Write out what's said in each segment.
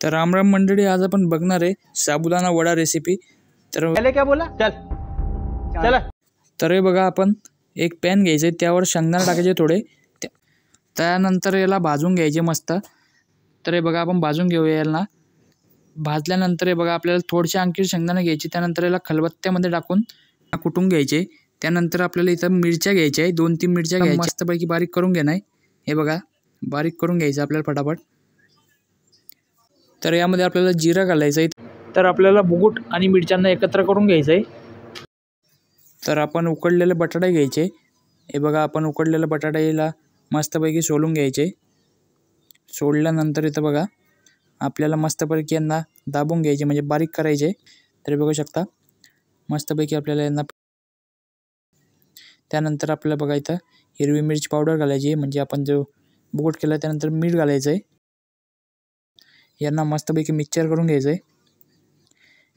तर रामराम मंडळी, आज आपण बघणार आहे साबुदाणा वडा रेसिपी। तर पहले क्या बोला, चल चला। तर हे बघा, आपण एक पॅन घ्यायचे, त्यावर शेंगदाणे टाकायचे थोडे, त्यानंतर याला भाजून घ्यायचे मस्त। तर हे बघा, आपण भाजून घेऊया याला। भाजल्यानंतर हे बघा, आपल्याला थोडेसे आणखी शेंगदाणे घ्यायचे, त्यानंतर याला खलबत्त्यामध्ये टाकून कुटून घ्यायचे। त्यानंतर आपल्याला इथं मिरच्या घ्यायच्या आहे, 2-3 मिरच्या घ्यायच्या, मस्तपैकी बारीक करून घेणार। हे बघा, बारीक करून घ्यायचं आपल्याला फटाफट। तर यामध्ये आपल्याला जिरा घालायचं आहे। तर आपल्याला बुगुट आणि मिरच्यांना एकत्र करून घ्यायचं आहे। तर आपण उकडलेले बटाटे घ्यायचे। हे बघा, आपण उकडलेले बटाटे याला मस्तपैकी सोलून घ्यायचे। सोडल्यानंतर इथं बघा, आपल्याला मस्तपैकी यांना दाबून घ्यायचे, म्हणजे बारीक करायचे। तर बघू शकता, मस्तपैकी आपल्याला यांना। त्यानंतर आपल्याला बघा, इथं हिरवी मिरची पावडर घालायची, म्हणजे आपण जो बुगुट केला त्यानंतर मीठ घालायचं आहे। यांना मस्तपैकी मिक्सचर करून घ्यायचं आहे।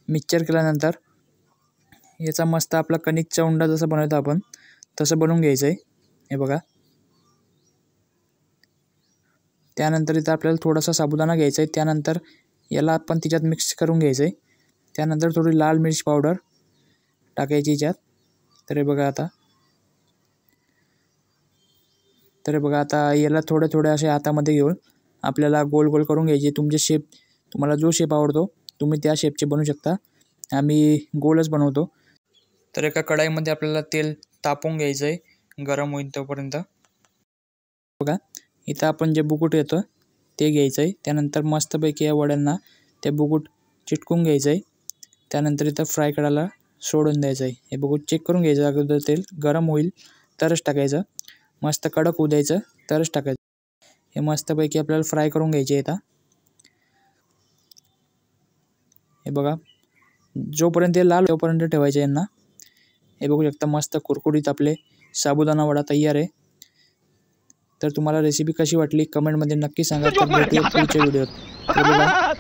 मिक्सचर केल्यानंतर याचा मस्त आपला कणिकचा उंडा जसा बनवतो आपण तसं बनवून घ्यायचं आहे। हे बघा, त्यानंतर इथं आपल्याला थोडासा साबुदाणा घ्यायचा आहे। त्यानंतर याला आपण तिच्यात मिक्स करून घ्यायचं आहे। त्यानंतर थोडी लाल मिरची पावडर टाकायची याच्यात। तर हे बघा आता याला थोडे असे हातामध्ये घेऊन आपल्याला गोल गोल करून घ्यायचे। तुमचे शेप, तुम्हाला जो शेप आवडतो तुम्ही त्या शेपचे बनवू शकता। आम्ही गोलच बनवतो। तर एका कढाईमध्ये आपल्याला तेल तापवून घ्यायचं आहे, गरम होईल तोपर्यंत। बघा, इथं आपण जे बुगुट येतं ते घ्यायचं आहे। त्यानंतर मस्तपैकी या वड्यांना ते बुगुट चिटकून घ्यायचं आहे। त्यानंतर इथं फ्राय करायला सोडून द्यायचं आहे। हे बुगुट चेक करून घ्यायचं, अगोदर तेल गरम होईल तरच टाकायचं, मस्त कडक होऊ द्यायचं तरच टाकायचं। हे मस्तपैकी आपल्याला फ्राय करून घ्यायचे आहेत। हे बघा, जोपर्यंत ते लाल तोपर्यंत ठेवायचे यांना। हे बघू शकता, मस्त कुरकुरीत आपले साबुदाणा वडा तयार आहे। तर तुम्हाला रेसिपी कशी वाटली कमेंटमध्ये नक्की सांगा। तर भेटूया पुढच्या व्हिडिओत। तर बघा,